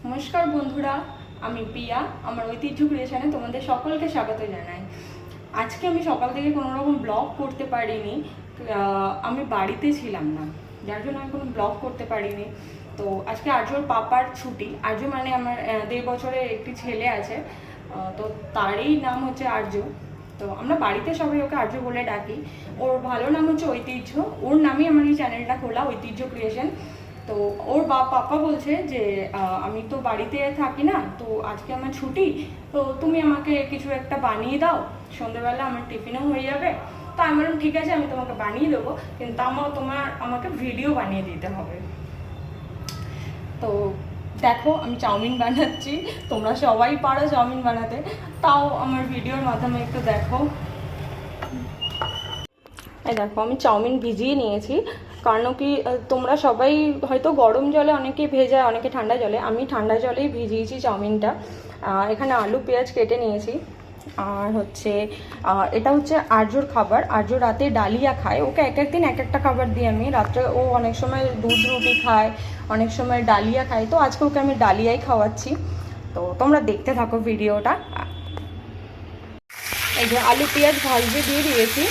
নমস্কার বন্ধুরা, আমি প্রিয়া। আমার ঐতিহ্য ক্রিয়েশনে তোমাদের সকলকে স্বাগত জানাই। আজকে আমি সকাল থেকে কোনো রকম ব্লগ করতে পারিনি। আমি বাড়িতে ছিলাম না, যার জন্য আমি কোনো ব্লগ করতে পারিনি। তো আজকে আর্যর পাপার ছুটি। আর্য মানে আমার 1.5 বছরের একটি ছেলে আছে, তো তারই নাম হচ্ছে আর্য। তো আমরা বাড়িতে সবাই ওকে আর্য বলে ডাকি। ওর ভালো নাম হচ্ছে ঐতিহ্য। ওর নামই আমার এই চ্যানেলটা খোলা, ঐতিহ্য ক্রিয়েশন। তো ওর পাপা বলছে যে আমি তো বাড়িতে থাকি না, তো আজকে আমার ছুটি, তো তুমি আমাকে কিছু একটা বানিয়ে দাও, সন্ধ্যেবেলা আমার টিফিনও হয়ে যাবে। তো আমি বললাম ঠিক আছে, আমি তোমাকে বানিয়ে দেবো, কিন্তু আমাকে ভিডিও বানিয়ে দিতে হবে। তো দেখো আমি চাউমিন বানাচ্ছি। তোমরা সবাই পারো চাউমিন বানাতে, তাও আমার ভিডিওর মাধ্যমে একটু দেখো। এই দেখো আমি চাউমিন ভিজিয়ে নিয়েছি, কারণ কি তোমরা সবাই হয়তো গরম জলে অনেকে ভেজায়, অনেকে ঠান্ডা জলে। আমি ঠান্ডা জলেই ভিজিয়েছি চাউমিনটা। এখানে আলু পেঁয়াজ কেটে নিয়েছি। আর হচ্ছে এটা হচ্ছে আর্যর খাবার। আর্য রাতে ডালিয়া খায়। ওকে এক একদিন এক একটা খাবার দিই আমি। রাত্রে ও অনেক সময় দুধ রুটি খায়, অনেক সময় ডালিয়া খায়। তো আজকে ওকে আমি ডালিয়াই খাওয়াচ্ছি। তো তোমরা দেখতে থাকো ভিডিওটা। এই যে আলু পেঁয়াজ ভাজতে দিয়ে দিয়েছি,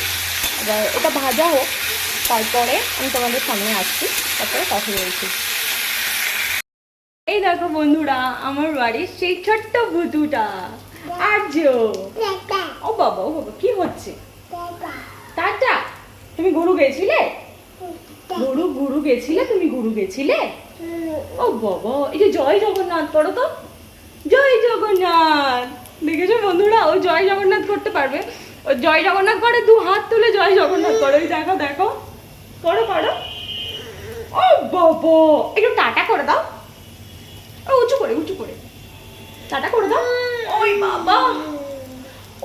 এবার এটা ভাজা হোক, তারপরে আমি তোমাদের সামনে আসছি, তারপরে কথা বলছি। এই দেখো বন্ধুরা, আমার বাড়ির সেই ছোট্ট ভুতুটা আর্য। ও বাবা, ও বাবা, কি হচ্ছে? টাটা। তুমি গুরু গেছিলে? গুরু গেছিলে? তুমি গুরু গেছিলে? ও বাবা, এই যে জয় জগন্নাথ পড়ো তো। জয় জগন্নাথ। দেখেছো বন্ধুরা, ও জয় জগন্নাথ করতে পারবে। ও জয় জগন্নাথ করে, 2 হাত তুলে জয় জগন্নাথ করো। এই দেখো দেখো, করো করো। ও বাবা, একটু টাটা করে দাও। ও উঁচু করে উঁচু করে টাটা করে দাও। ওই বাবা,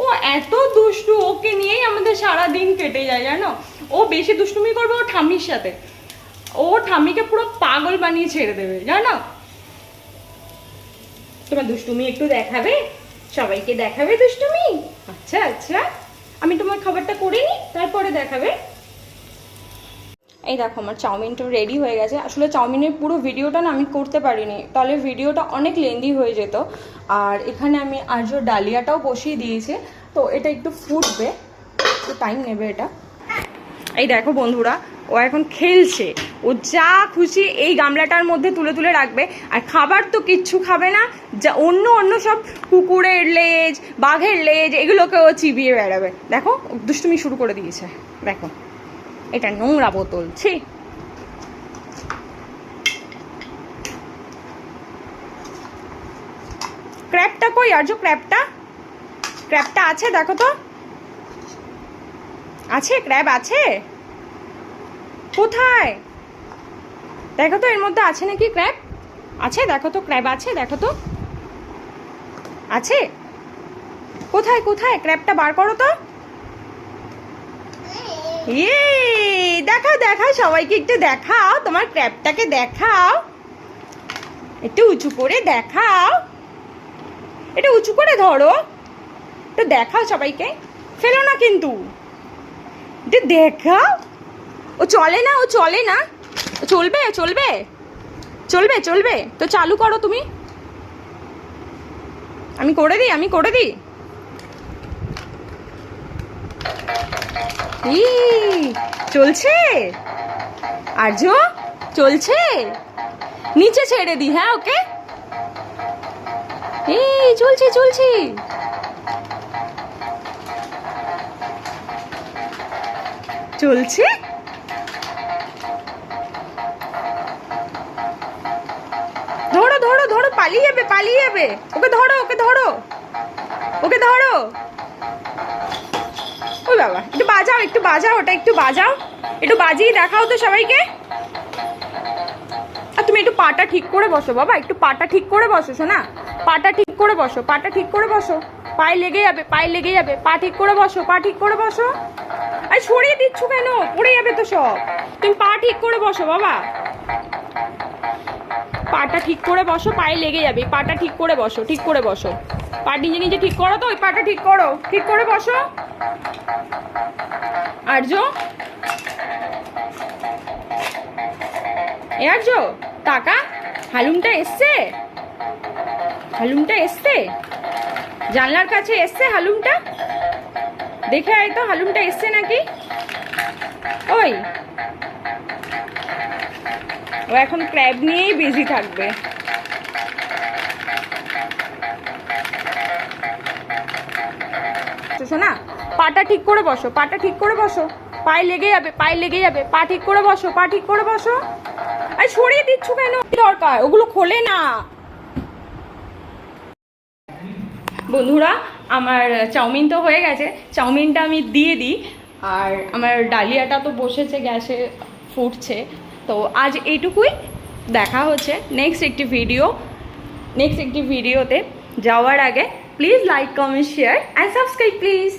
ও এত দুষ্টু, ওকে নিয়েই আমাদের সারা দিন কেটে যায় জানো। ও বেশি দুষ্টুমি করবে ও ঠাম্মির সাথে। ও ঠাম্মিকে পুরো পাগল বানিয়ে ছেড়ে দেবে জানো। তোমার দুষ্টুমি একটু দেখাবে, সবাইকে দেখাবে দুষ্টুমি। আচ্ছা আচ্ছা, আমি তোমার খাবারটা করে নিই, তারপরে দেখাবে। এই দেখো আমার চাউমিনটা রেডি হয়ে গেছে। আসলে চাউমিনের পুরো ভিডিওটা না আমি করতে পারিনি, তাহলে ভিডিওটা অনেক লেন্দি হয়ে যেত। আর এখানে আমি আর্য ডালিয়াটাও বসিয়ে দিয়েছি, তো এটা একটু ফুটবে, একটু টাইম নেবে এটা। এই দেখো বন্ধুরা, ও এখন খেলছে। ও যা খুশি এই গামলাটার মধ্যে তুলে তুলে রাখবে। আর খাবার তো কিচ্ছু খাবে না, যা অন্য অন্য সব কুকুরের লেজ, বাঘের লেজ, এগুলোকে ও চিবিয়ে বেড়াবে। দেখো দুষ্টুমি শুরু করে দিয়েছে। দেখো এটা নোংরা বোতল, ছি। ক্র্যাবটা কই আর্য? ক্র্যাবটা আছে দেখো তো। আছে ক্র্যাব? আছে কোথায়? দেখো তো এর মধ্যে আছে নাকি ক্র্যাব। আছে দেখো তো, ক্র্যাব আছে দেখো তো। আছে কোথায় কোথায়? ক্র্যাবটা বার করো তো। ইয়ে, দেখাও দেখাও, সবাইকে একটু দেখাও, তোমার ক্র্যাবটাকে দেখাও, একটু উঁচু করে দেখাও, এটা উঁচু করে ধরো, একটু দেখাও সবাইকে, ফেলো না কিন্তু, একটু দেখাও। ও চলে না, ও চলে না। চলবে চলবে চলবে চলবে, তো চালু করো তুমি। আমি করে দিই। চলছে আর্য, চলছে। নিচে ছেড়ে দি, হ্যাঁ ওকে। এই চলছে চলছে। চলছে। ধরো ধরো ধরো, পালিয়ে যাবে। ওকে ধরো ওকে ধরো ওকে ধরো। ওই বাবা, একটু বাজাও ওটা, একটু বাজাও, একটু বাজিয়ে দেখাও তো সবাইকে। আর তুমি একটু পাটা ঠিক করে বসো বাবা, একটু পাটা ঠিক করে বসো শোনা। পাটা ঠিক করে বসো, পাটা ঠিক করে বসো। পায়ে লেগে যাবে, পা ঠিক করে বসো। আর সরিয়ে দিচ্ছ কেন? পড়ে যাবে তো সব। তুমি পা ঠিক করে বসো বাবা, পাটা ঠিক করে বসো, পায়ে লেগে যাবে। পাটা ঠিক করে বসো। পা নিজে নিজে ঠিক করো তো, ওই পাটা ঠিক করে বসো। আর্য, আর্য টাকা হালুমটা এসছে। হালুমটা এসছে, জানলার কাছে এসছে হালুমটা, দেখে আয় তো হালুমটা এসছে নাকি। ওই ও এখন ক্র্যাব নিয়েই বিজি থাকবে। না, পাটা ঠিক করে বসো, পাটা ঠিক করে বসো, পায়ে লেগে যাবে, পায়ে লেগে যাবে, পা ঠিক করে বসো, পা ঠিক করে বসো। আরে সরিয়ে দিচ্ছ কেন, দরকার ওগুলো খোলে না। বন্ধুরা আমার চাউমিন তো হয়ে গেছে, চাউমিনটা আমি দিয়ে দিই। আর আমার ডালিয়াটা তো বসেছে গ্যাসে, ফুটছে। তো আজ এইটুকুই, দেখা হচ্ছে নেক্সট একটি ভিডিওতে। যাওয়ার আগে please like, comment, share and subscribe please.